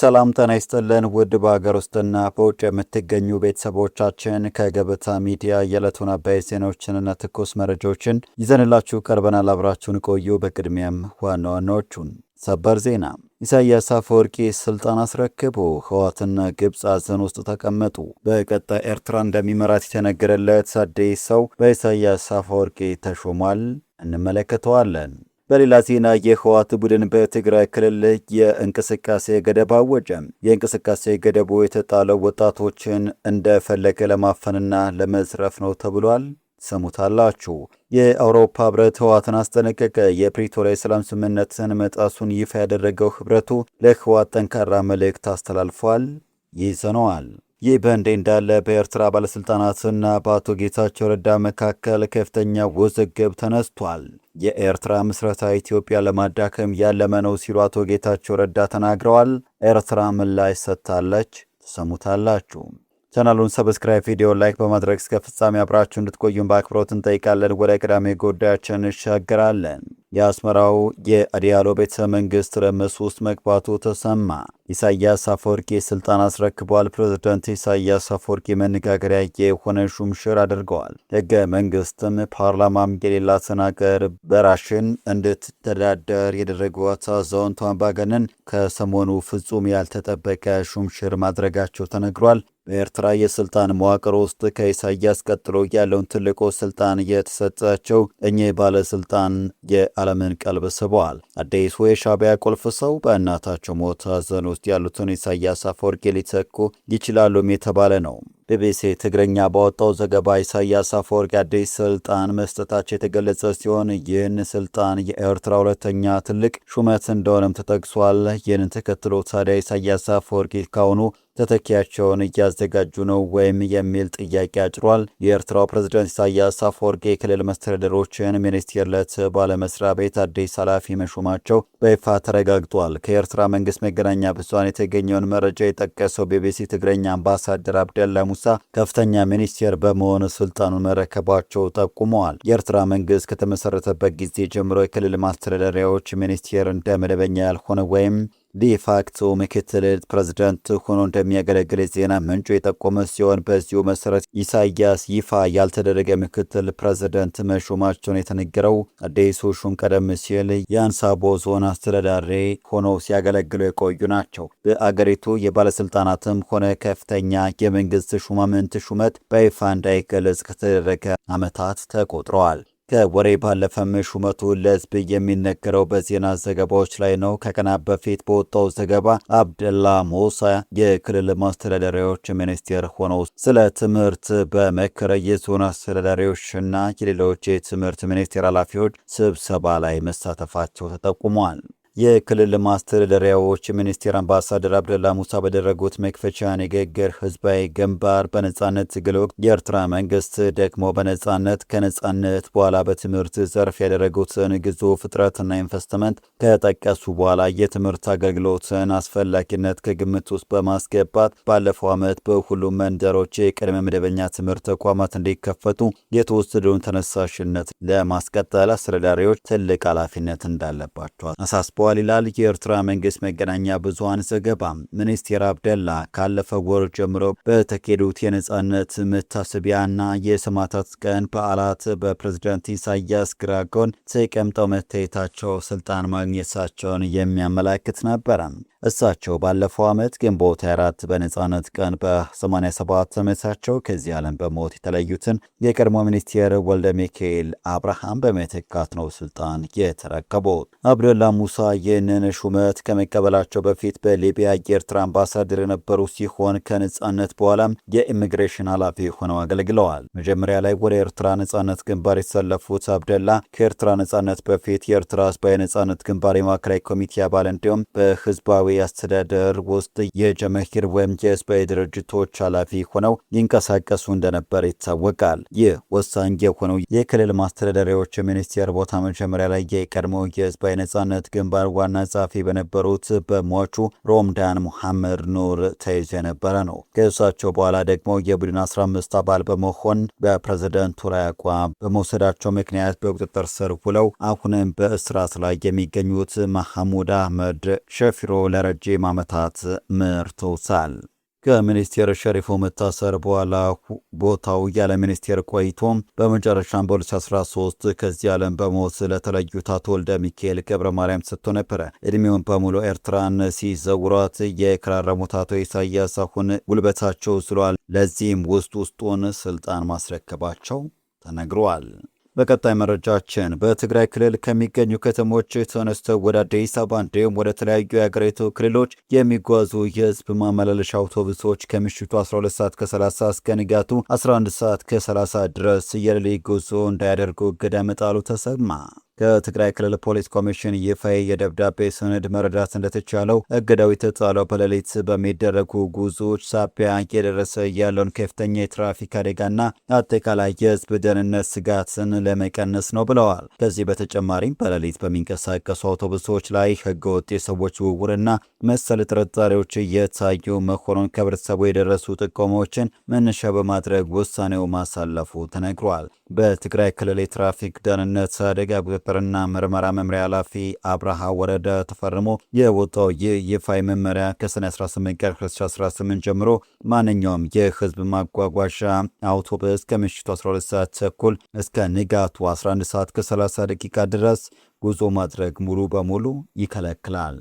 ሰላም ጤና ይስጥልን ውድ በሀገር ውስጥና በውጭ የምትገኙ ቤተሰቦቻችን ከገበታ ሚዲያ የዕለቱን አበይት ዜናዎችንና ትኩስ መረጃዎችን ይዘንላችሁ ቀርበናል። አብራችሁን ቆዩ። በቅድሚያም ዋና ዋናዎቹን ሰበር ዜና። ኢሳያስ አፈወርቂ ስልጣን አስረክቡ። ህወሓትና ግብፅ ሐዘን ውስጥ ተቀመጡ። በቀጣይ ኤርትራ እንደሚመራት የተነገረለት አዲስ ሰው በኢሳያስ አፈወርቂ ተሾሟል። እንመለከተዋለን። በሌላ ዜና የህወሓት ቡድን በትግራይ ክልል የእንቅስቃሴ ገደብ አወጀ። የእንቅስቃሴ ገደቡ የተጣለው ወጣቶችን እንደፈለገ ለማፈንና ለመዝረፍ ነው ተብሏል። ሰሙታላችሁ። የአውሮፓ ህብረት ህወሓትን አስጠነቀቀ። የፕሪቶሪያ የሰላም ስምምነትን መጣሱን ይፋ ያደረገው ህብረቱ ለህወሓት ጠንካራ መልእክት አስተላልፏል። ይዘነዋል። ይህ በእንዲህ እንዳለ በኤርትራ ባለሥልጣናትና በአቶ ጌታቸው ረዳ መካከል ከፍተኛ ውዝግብ ተነስቷል። የኤርትራ ምስረታ ኢትዮጵያ ለማዳከም ያለመ ነው ሲሉ አቶ ጌታቸው ረዳ ተናግረዋል። ኤርትራ ምላሽ ሰጥታለች። ትሰሙታላችሁ። ቻናሉን ሰብስክራይብ፣ ቪዲዮ ላይክ በማድረግ እስከ ፍጻሜ አብራችሁ እንድትቆዩን በአክብሮት እንጠይቃለን። ወደ ቀዳሚ ጉዳያችን እንሻገራለን። የአስመራው የአዲያሎ ቤተ መንግስት ትርምስ ውስጥ መግባቱ ተሰማ። ኢሳያስ አፈወርቂ ስልጣን አስረክቧል። ፕሬዝዳንት ኢሳያስ አፈወርቂ መነጋገሪያ የሆነ ሹምሽር አድርገዋል። ህገ መንግስትም ፓርላማም የሌላትን አገር በራሽን እንድትተዳደር የደረጓት አዛውንቱ አምባገነን ከሰሞኑ ፍጹም ያልተጠበቀ ሹምሽር ማድረጋቸው ተነግሯል። በኤርትራ የስልጣን መዋቅር ውስጥ ከኢሳያስ ቀጥሎ ያለውን ትልቁ ስልጣን የተሰጣቸው እኚህ ባለስልጣን የዓለምን ቀልብ ስበዋል። አዲሱ የሻዕቢያ ቁልፍ ሰው በእናታቸው ሞት ሐዘን ውስጥ ያሉትን ኢሳያስ አፈወርቂ ሊተኩ ይችላሉም የተባለ ነው። ቢቢሲ ትግርኛ ባወጣው ዘገባ ኢሳያስ አፈወርቂ አዲስ ስልጣን መስጠታቸው የተገለጸ ሲሆን ይህን ስልጣን የኤርትራ ሁለተኛ ትልቅ ሹመት እንደሆነም ተጠቅሷል። ይህንን ተከትሎ ታዲያ ኢሳያስ አፈወርቂ ካሁኑ ተተኪያቸውን እያዘጋጁ ነው ወይም የሚል ጥያቄ አጭሯል። የኤርትራው ፕሬዝዳንት ኢሳያስ አፈወርቂ የክልል መስተዳድሮችን ሚኒስቴር ለተባለ መስሪያ ቤት አዲስ ኃላፊ መሾማቸው በይፋ ተረጋግጧል። ከኤርትራ መንግስት መገናኛ ብዙሃን የተገኘውን መረጃ የጠቀሰው ቢቢሲ ትግረኛ አምባሳደር አብደላ ሙሳ ከፍተኛ ሚኒስቴር በመሆን ስልጣኑን መረከባቸው ጠቁመዋል። የኤርትራ መንግስት ከተመሰረተበት ጊዜ ጀምሮ የክልል ማስተዳደሪያዎች ሚኒስቴር እንደ መደበኛ ያልሆነ ወይም ዲፋክቶ ምክትል ፕሬዝዳንት ሆኖ እንደሚያገለግል የዜና ምንጩ የጠቆመ ሲሆን በዚሁ መሰረት ኢሳያስ ይፋ ያልተደረገ ምክትል ፕሬዝዳንት መሾማቸውን የተነገረው አዲሱ ሹም ቀደም ሲል የአንሳቦ ዞን አስተዳዳሪ ሆነው ሲያገለግሉ የቆዩ ናቸው። በአገሪቱ የባለስልጣናትም ሆነ ከፍተኛ የመንግስት ሹማምንት ሹመት በይፋ እንዳይገለጽ ከተደረገ ዓመታት ተቆጥረዋል። ከወሬ ባለፈም ሹመቱ ለህዝብ የሚነገረው በዜና ዘገባዎች ላይ ነው። ከቀናት በፊት በወጣው ዘገባ አብደላ ሞሳ የክልል ማስተዳደሪያዎች ሚኒስቴር ሆነው ስለ ትምህርት በመከረ የዞን አስተዳዳሪዎችና የሌሎች የትምህርት ሚኒስቴር ኃላፊዎች ስብሰባ ላይ መሳተፋቸው ተጠቁሟል። የክልል ማስተዳደሪያዎች ሚኒስቴር አምባሳደር አብደላ ሙሳ በደረጉት መክፈቻ ንግግር ህዝባዊ ግንባር በነጻነት ትግል ወቅት የኤርትራ መንግስት ደግሞ በነጻነት ከነጻነት በኋላ በትምህርት ዘርፍ ያደረጉትን ግዙፍ ጥረትና ኢንቨስትመንት ከጠቀሱ በኋላ የትምህርት አገልግሎትን አስፈላጊነት ከግምት ውስጥ በማስገባት ባለፈው ዓመት በሁሉም መንደሮች የቅድመ መደበኛ ትምህርት ተቋማት እንዲከፈቱ የተወሰደውን ተነሳሽነት ለማስቀጠል አስተዳዳሪዎች ትልቅ ኃላፊነት እንዳለባቸው አሳስበዋል ይላል የኤርትራ መንግስት መገናኛ ብዙሃን ዘገባ። ሚኒስቴር አብደላ ካለፈው ወር ጀምሮ በተካሄዱት የነጻነት መታሰቢያና የሰማዕታት ቀን በዓላት በፕሬዝዳንት ኢሳያስ ግራ ጎን ተቀምጠው መታየታቸው ስልጣን ማግኘታቸውን የሚያመላክት ነበረ። እሳቸው ባለፈው ዓመት ግንቦት 24 በነጻነት ቀን በ87 ዓመታቸው ከዚህ ዓለም በሞት የተለዩትን የቀድሞ ሚኒስቴር ወልደ ሚካኤል አብርሃም በመተካት ነው ስልጣን የተረከቡት። አብደላ ሙሳ ይህንን ሹመት ከመቀበላቸው በፊት በሊቢያ የኤርትራ አምባሳደር የነበሩ ሲሆን ከነጻነት በኋላም የኢሚግሬሽን ኃላፊ ሆነው አገልግለዋል። መጀመሪያ ላይ ወደ ኤርትራ ነጻነት ግንባር የተሰለፉት አብደላ ከኤርትራ ነጻነት በፊት የኤርትራ ህዝባዊ ነጻነት ግንባር የማዕከላዊ ኮሚቴ አባል እንዲሁም በህዝባዊ አስተዳደር ውስጥ የጀመሂር ወይም የህዝባዊ ድርጅቶች ኃላፊ ሆነው ይንቀሳቀሱ እንደነበር ይታወቃል። ይህ ወሳኝ የሆነው የክልል ማስተዳደሪያዎች ሚኒስቴር ቦታ መጀመሪያ ላይ የቀድሞ የህዝባዊ ነጻነት ግንባር ዋና ጸሐፊ በነበሩት በሟቹ ሮምዳን ሙሐመድ ኑር ተይዞ የነበረ ነው። ከእሳቸው በኋላ ደግሞ የቡድን 15 አባል በመሆን በፕሬዝዳንቱ ላይ አቋም በመውሰዳቸው ምክንያት በቁጥጥር ስር ውለው አሁንም በእስራት ላይ የሚገኙት መሐሙድ አህመድ ሸፊሮ ለረጅም ዓመታት መርተውታል። ከሚኒስቴር ሸሪፉ መታሰር በኋላ ቦታው ያለ ሚኒስቴር ቆይቶም በመጨረሻም በ2013 ከዚህ ዓለም በሞት ለተለዩት አቶ ወልደ ሚካኤል ገብረ ማርያም ሰጥቶ ነበረ። ዕድሜውን በሙሉ ኤርትራን ሲዘውሯት የከራረሙት አቶ ኢሳያስ አሁን ጉልበታቸው ስሏል። ለዚህም ውስጡን ስልጣን ማስረከባቸው ተነግሯል። በቀጣይ መረጃችን በትግራይ ክልል ከሚገኙ ከተሞች ተነስተው ወደ አዲስ አበባ እንዲሁም ወደ ተለያዩ የሀገሪቱ ክልሎች የሚጓዙ የህዝብ ማመላለሻ አውቶቡሶች ከምሽቱ 12 ሰዓት ከ30 እስከ ንጋቱ 11 ሰዓት ከ30 ድረስ የሌሊት ጉዞ እንዳያደርጉ እገዳ መጣሉ ተሰማ። ከትግራይ ክልል ፖሊስ ኮሚሽን ይፋ የደብዳቤ ሰነድ መረዳት እንደተቻለው እገዳው የተጣለው በሌሊት በሚደረጉ ጉዞዎች ሳቢያ እየደረሰ ያለውን ከፍተኛ የትራፊክ አደጋና አጠቃላይ የህዝብ ደህንነት ስጋትን ለመቀነስ ነው ብለዋል። ከዚህ በተጨማሪም በሌሊት በሚንቀሳቀሱ አውቶቡሶች ላይ ህገወጥ የሰዎች ዝውውርና መሰል ጥርጣሬዎች እየታዩ መሆኑን ከህብረተሰቡ የደረሱ ጥቆማዎችን መነሻ በማድረግ ውሳኔው ማሳለፉ ተነግሯል። በትግራይ ክልል የትራፊክ ደህንነት አደጋ ቁጥጥርና ምርመራ መምሪያ ኃላፊ አብርሃ ወረደ ተፈርሞ የወጣው ይህ ይፋዊ መመሪያ ከሰኔ 18 ቀን 2018 ጀምሮ ማንኛውም የህዝብ ማጓጓዣ አውቶቡስ ከምሽቱ 12 ሰዓት ተኩል እስከ ንጋቱ 11 ሰዓት ከ30 ደቂቃ ድረስ ጉዞ ማድረግ ሙሉ በሙሉ ይከለክላል።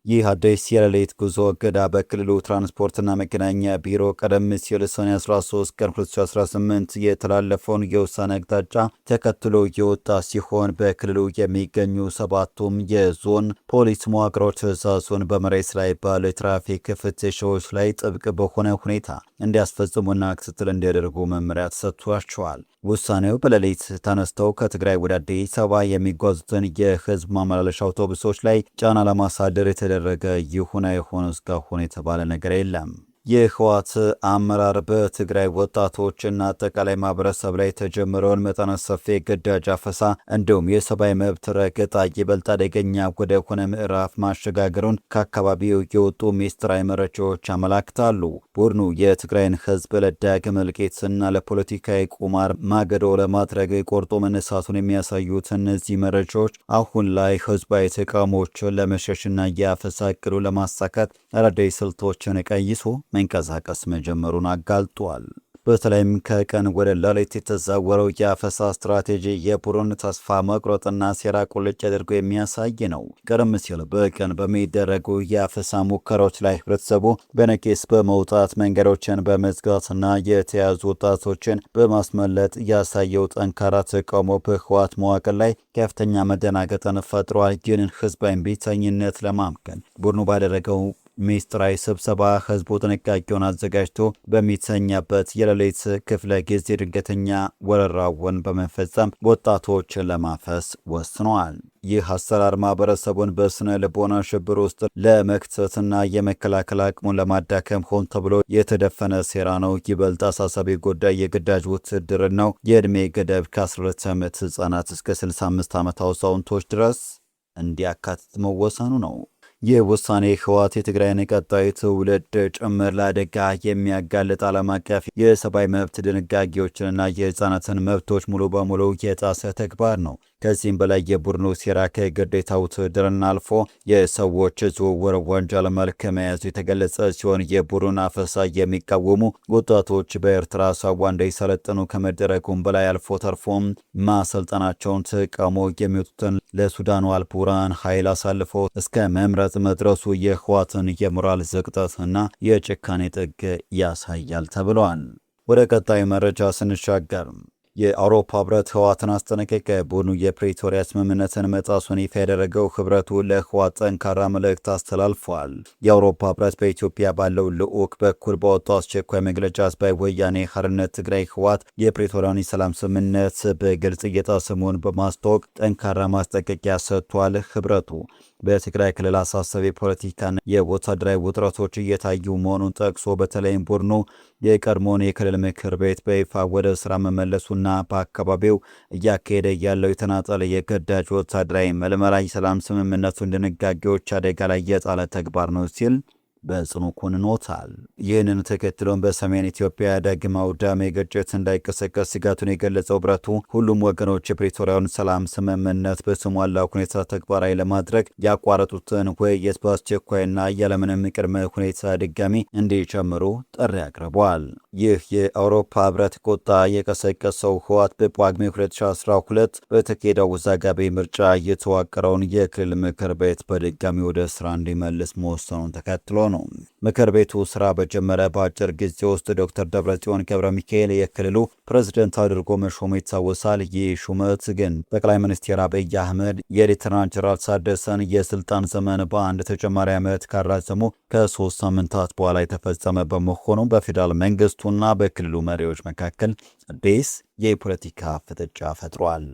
ይህ አዲስ የሌሊት ጉዞ እገዳ በክልሉ ትራንስፖርትና መገናኛ ቢሮ ቀደም ሲል ሰኔ 13 ቀን 2018 የተላለፈውን የውሳኔ አቅጣጫ ተከትሎ የወጣ ሲሆን በክልሉ የሚገኙ ሰባቱም የዞን ፖሊስ መዋቅሮች ትዕዛዙን በመሬት ላይ ባሉ የትራፊክ ፍተሻዎች ላይ ጥብቅ በሆነ ሁኔታ እንዲያስፈጽሙና ክትትል እንዲያደርጉ መመሪያ ተሰጥቷቸዋል። ውሳኔው በሌሊት ተነስተው ከትግራይ ወደ አዲስ አበባ የሚጓዙትን የህዝብ ማመላለሻ አውቶቡሶች ላይ ጫና ለማሳደር የተደረገ ይሁን አይሁን እስካሁን የተባለ ነገር የለም። የህወሓት አመራር በትግራይ ወጣቶችና አጠቃላይ ማህበረሰብ ላይ የተጀመረውን መጠነ ሰፊ ግዳጅ አፈሳ እንዲሁም የሰብአዊ መብት ረገጣ ይበልጥ አደገኛ ወደ ሆነ ምዕራፍ ማሸጋገሩን ከአካባቢው የወጡ ሚስጥራዊ መረጃዎች ያመላክታሉ። ቡድኑ የትግራይን ህዝብ ለዳግም እልቂትና ለፖለቲካዊ ቁማር ማገዶ ለማድረግ ቆርጦ መነሳቱን የሚያሳዩት እነዚህ መረጃዎች አሁን ላይ ህዝባዊ ተቃውሞዎችን ለመሸሽና የአፈሳ እቅዱ ለማሳካት አዳዲስ ስልቶችን ቀይሶ መንቀሳቀስ መጀመሩን አጋልጧል። በተለይም ከቀን ወደ ሌሊት የተዛወረው የአፈሳ ስትራቴጂ የቡድን ተስፋ መቁረጥና ሴራ ቁልጭ አድርጎ የሚያሳይ ነው። ቀደም ሲል በቀን በሚደረጉ የአፈሳ ሙከራዎች ላይ ህብረተሰቡ በነቂስ በመውጣት መንገዶችን በመዝጋትና የተያዙ ወጣቶችን በማስመለጥ ያሳየው ጠንካራ ተቃውሞ በህወሓት መዋቅር ላይ ከፍተኛ መደናገጥን ፈጥሯል። ይህንን ህዝባዊ እምቢተኝነት ለማምከን ቡድኑ ባደረገው ሚስጥራዊ ስብሰባ ህዝቡ ጥንቃቄውን አዘጋጅቶ በሚተኛበት የሌሊት ክፍለ ጊዜ ድንገተኛ ወረራውን በመፈጸም ወጣቶችን ለማፈስ ወስነዋል። ይህ አሰራር ማህበረሰቡን በስነ ልቦና ሽብር ውስጥ ለመክተትና የመከላከል አቅሙን ለማዳከም ሆን ተብሎ የተደፈነ ሴራ ነው። ይበልጥ አሳሳቢ ጉዳይ የግዳጅ ውትድርና ነው። የዕድሜ ገደብ ከ12 ዓመት ህጻናት እስከ 65 ዓመት አዛውንቶች ድረስ እንዲያካትት መወሰኑ ነው። ይህ ውሳኔ ህወሓት የትግራይን ቀጣይ ትውልድ ጭምር ለአደጋ የሚያጋልጥ ዓለም አቀፍ የሰብአዊ መብት ድንጋጌዎችንና የህፃናትን መብቶች ሙሉ በሙሉ የጣሰ ተግባር ነው። ከዚህም በላይ የቡድኑ ሴራ ከግዴታ ውትድርና አልፎ የሰዎች ዝውውር ወንጀል መልክ መያዙ የተገለጸ ሲሆን የቡድኑን አፈሳ የሚቃወሙ ወጣቶች በኤርትራ ሳዋ እንዳይሰለጥኑ ከመደረጉም በላይ አልፎ ተርፎም ማሰልጠናቸውን ተቃውሞ የሚወጡትን ለሱዳኑ አልቡርሃን ኃይል አሳልፎ እስከ መምረጥ መድረሱ የህወሓትን የሞራል ዝቅጠትና የጭካኔ ጥግ ያሳያል ተብሏል። ወደ ቀጣዩ መረጃ ስንሻገር የአውሮፓ ህብረት ህወሓትን አስጠነቀቀ። ቡድኑ የፕሪቶሪያ ስምምነትን መጣሱን ይፋ ያደረገው ህብረቱ ለህወሓት ጠንካራ መልእክት አስተላልፏል። የአውሮፓ ህብረት በኢትዮጵያ ባለው ልዑክ በኩል በወጣው አስቸኳይ መግለጫ ህዝባዊ ወያኔ ሓርነት ትግራይ ህወሓት የፕሪቶሪያን የሰላም ስምምነት በግልጽ እየጣሰ መሆኑን በማስታወቅ ጠንካራ ማስጠንቀቂያ ሰጥቷል። ህብረቱ በትግራይ ክልል አሳሳቢ ፖለቲካና የወታደራዊ ውጥረቶች እየታዩ መሆኑን ጠቅሶ በተለይም ቡድኑ የቀድሞውን የክልል ምክር ቤት በይፋ ወደ ስራ መመለሱና በአካባቢው እያካሄደ ያለው የተናጠለ የግዳጅ ወታደራዊ መልመላ የሰላም ስምምነቱን ድንጋጌዎች አደጋ ላይ የጣለ ተግባር ነው ሲል በጽኑ ኮንኖታል። ይህንን ተከትሎም በሰሜን ኢትዮጵያ ዳግም አውዳሜ ግጭት እንዳይቀሰቀስ ስጋቱን የገለጸው ህብረቱ ሁሉም ወገኖች የፕሪቶሪያውን ሰላም ስምምነት በተሟላ ሁኔታ ተግባራዊ ለማድረግ ያቋረጡትን ውይይት በአስቸኳይና ያለምንም ቅድመ ሁኔታ ድጋሚ እንዲጨምሩ ጥሪ አቅርበዋል። ይህ የአውሮፓ ህብረት ቁጣ የቀሰቀሰው ህወሓት በጳጉሜ 2012 በተካሄደው አወዛጋቢ ምርጫ የተዋቀረውን የክልል ምክር ቤት በድጋሚ ወደ ስራ እንዲመልስ መወሰኑን ተከትሎ ነው። ምክር ቤቱ ስራ በጀመረ በአጭር ጊዜ ውስጥ ዶክተር ደብረጽዮን ገብረ ሚካኤል የክልሉ ፕሬዝደንት አድርጎ መሾሙ ይታወሳል። ይህ ሹመት ግን ጠቅላይ ሚኒስትር አብይ አህመድ የሌተናንት ጀነራል ታደሰን የስልጣን ዘመን በአንድ ተጨማሪ ዓመት ካራዘሙ ከ3 ሳምንታት በኋላ የተፈጸመ በመሆኑ በፌዴራል መንግስቱና በክልሉ መሪዎች መካከል አዲስ የፖለቲካ ፍጥጫ ፈጥሯል።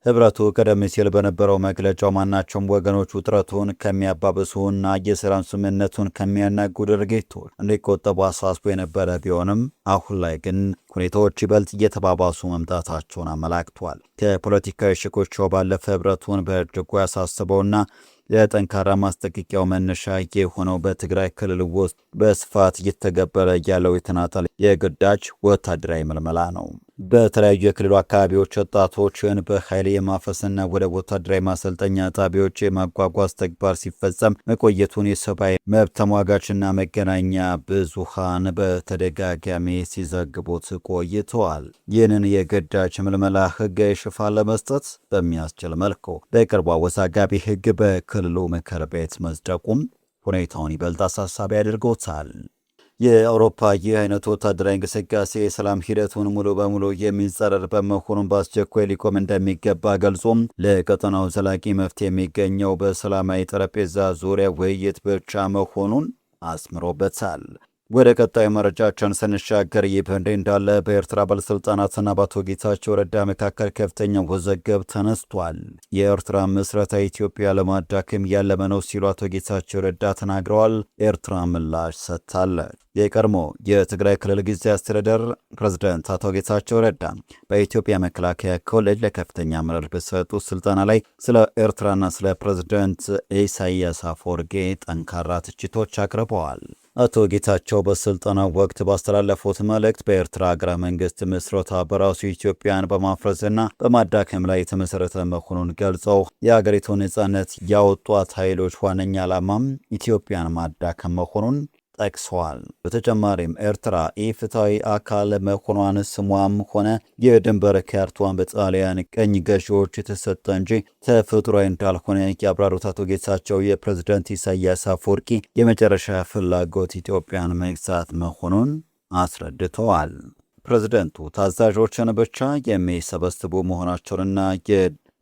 ህብረቱ ቀደም ሲል በነበረው መግለጫው ማናቸውም ወገኖች ውጥረቱን ከሚያባብሱና የሰላም ስምምነቱን ከሚያናጉ ድርጊቶች እንዲቆጠቡ አሳስቦ የነበረ ቢሆንም አሁን ላይ ግን ሁኔታዎች ይበልጥ እየተባባሱ መምጣታቸውን አመላክቷል። ከፖለቲካዊ ሽኩቻው ባለፈ ህብረቱን በእጅጉ ያሳስበውና የጠንካራ ማስጠንቀቂያው መነሻ የሆነው በትግራይ ክልል ውስጥ በስፋት እየተገበረ ያለው የተናጠል የግዳጅ ወታደራዊ ምልመላ ነው። በተለያዩ የክልሉ አካባቢዎች ወጣቶችን በኃይል የማፈስና ወደ ወታደራዊ ማሰልጠኛ ጣቢያዎች የማጓጓዝ ተግባር ሲፈጸም መቆየቱን የሰብአዊ መብት ተሟጋችና መገናኛ ብዙሃን በተደጋጋሚ ሲዘግቡት ቆይተዋል። ይህንን የግዳጅ ምልመላ ህጋዊ ሽፋን ለመስጠት በሚያስችል መልኩ በቅርቡ አወዛጋቢ ህግ በክልሉ ምክር ቤት መጽደቁም ሁኔታውን ይበልጥ አሳሳቢ አድርጎታል። የአውሮፓ ይህ አይነቱ ወታደራዊ እንቅስቃሴ የሰላም ሂደቱን ሙሉ በሙሉ የሚጻረር በመሆኑን በአስቸኳይ ሊቆም እንደሚገባ ገልጾም ለቀጠናው ዘላቂ መፍትሄ የሚገኘው በሰላማዊ ጠረጴዛ ዙሪያ ውይይት ብቻ መሆኑን አስምሮበታል። ወደ ቀጣዩ መረጃችን ስንሻገር ይህ በእንዲህ እንዳለ በኤርትራ ባለሥልጣናትና በአቶ ጌታቸው ረዳ መካከል ከፍተኛ ውዝግብ ተነስቷል። የኤርትራ ምስረታ ኢትዮጵያ ለማዳከም ያለመ ነው ሲሉ አቶ ጌታቸው ረዳ ተናግረዋል። ኤርትራ ምላሽ ሰጥታለች። የቀድሞ የትግራይ ክልል ጊዜያዊ አስተዳደር ፕሬዝዳንት አቶ ጌታቸው ረዳ በኢትዮጵያ መከላከያ ኮሌጅ ለከፍተኛ አመራር በሰጡት ስልጠና ላይ ስለ ኤርትራና ስለ ፕሬዝዳንት ኢሳያስ አፈወርቂ ጠንካራ ትችቶች አቅርበዋል። አቶ ጌታቸው በስልጠናው ወቅት ባስተላለፉት መልእክት በኤርትራ ሀገረ መንግስት ምስረታ በራሱ ኢትዮጵያን በማፍረስና በማዳከም ላይ የተመሰረተ መሆኑን ገልጸው የአገሪቱን ነጻነት ያወጧት ኃይሎች ዋነኛ ዓላማም ኢትዮጵያን ማዳከም መሆኑን ጠቅሰዋል። በተጨማሪም ኤርትራ ኢፍትሐዊ አካል መሆኗን ስሟም ሆነ የድንበር ካርታዋን በጣሊያን ቀኝ ገዢዎች የተሰጠ እንጂ ተፈጥሯዊ እንዳልሆነ ያብራሩት አቶ ጌታቸው የፕሬዝዳንት ኢሳያስ አፈወርቂ የመጨረሻ ፍላጎት ኢትዮጵያን መግዛት መሆኑን አስረድተዋል። ፕሬዝደንቱ ታዛዦችን ብቻ የሚሰበስቡ መሆናቸውንና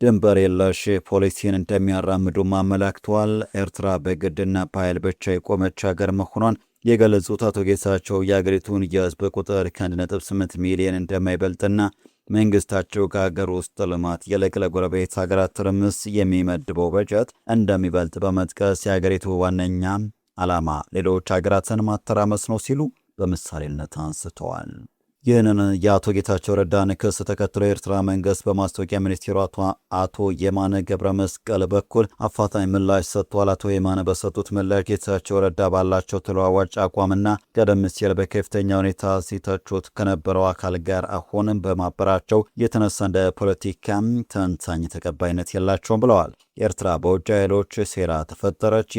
ድንበር የለሽ ፖሊሲን እንደሚያራምዱም አመላክተዋል። ኤርትራ በግድና በኃይል ብቻ የቆመች ሀገር መሆኗን የገለጹት አቶ ጌታቸው የአገሪቱን የሕዝብ ቁጥር ከ1.8 ሚሊዮን እንደማይበልጥና መንግስታቸው ከሀገር ውስጥ ልማት ይልቅ ለጎረቤት ሀገራት ትርምስ የሚመድበው በጀት እንደሚበልጥ በመጥቀስ የሀገሪቱ ዋነኛ ዓላማ ሌሎች ሀገራትን ማተራመስ ነው ሲሉ በምሳሌነት አንስተዋል። ይህንን የአቶ ጌታቸው ረዳን ክስ ተከትሎ የኤርትራ መንግስት በማስታወቂያ ሚኒስቴሩ አቶ የማነ ገብረ መስቀል በኩል አፋጣኝ ምላሽ ሰጥቷል። አቶ የማነ በሰጡት ምላሽ ጌታቸው ረዳ ባላቸው ተለዋዋጭ አቋምና ቀደም ሲል በከፍተኛ ሁኔታ ሲተቹት ከነበረው አካል ጋር አሁንም በማበራቸው የተነሳ እንደ ፖለቲካም ተንታኝ ተቀባይነት የላቸውም ብለዋል። ኤርትራ በውጭ ኃይሎች ሴራ ተፈጠረች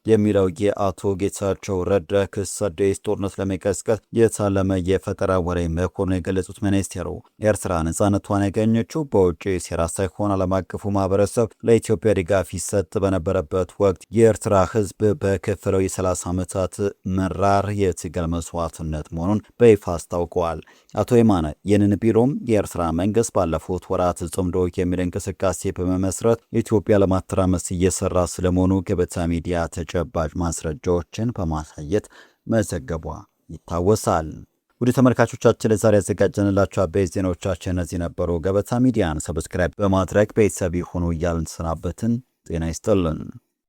የሚለው የአቶ ጌታቸው ረዳ ክስ አዲስ ጦርነት ለመቀስቀስ የታለመ የፈጠራ ወሬ መሆኑን የገለጹት ሚኒስቴሩ ኤርትራ ነጻነቷን ያገኘችው በውጭ ሴራ ሳይሆን ዓለም አቀፉ ማህበረሰብ ለኢትዮጵያ ድጋፍ ይሰጥ በነበረበት ወቅት የኤርትራ ሕዝብ በከፈለው የ30 ዓመታት መራር የትግል መስዋዕትነት መሆኑን በይፋ አስታውቀዋል። አቶ የማነ ይህንን ቢሎም የኤርትራ መንግስት ባለፉት ወራት ጽምዶ የሚል እንቅስቃሴ በመመስረት ኢትዮጵያ ለማተራመስ እየሰራ ስለመሆኑ ገበታ ሚዲያ ተጨባጭ ማስረጃዎችን በማሳየት መዘገቧ ይታወሳል። ውድ ተመልካቾቻችን ለዛሬ ያዘጋጀንላችሁ አበይት ዜናዎቻችን እነዚህ ነበሩ። ገበታ ሚዲያን ሰብስክራይብ በማድረግ ቤተሰብ ይሁኑ እያልን ተሰናበትን። ጤና ይስጥልን።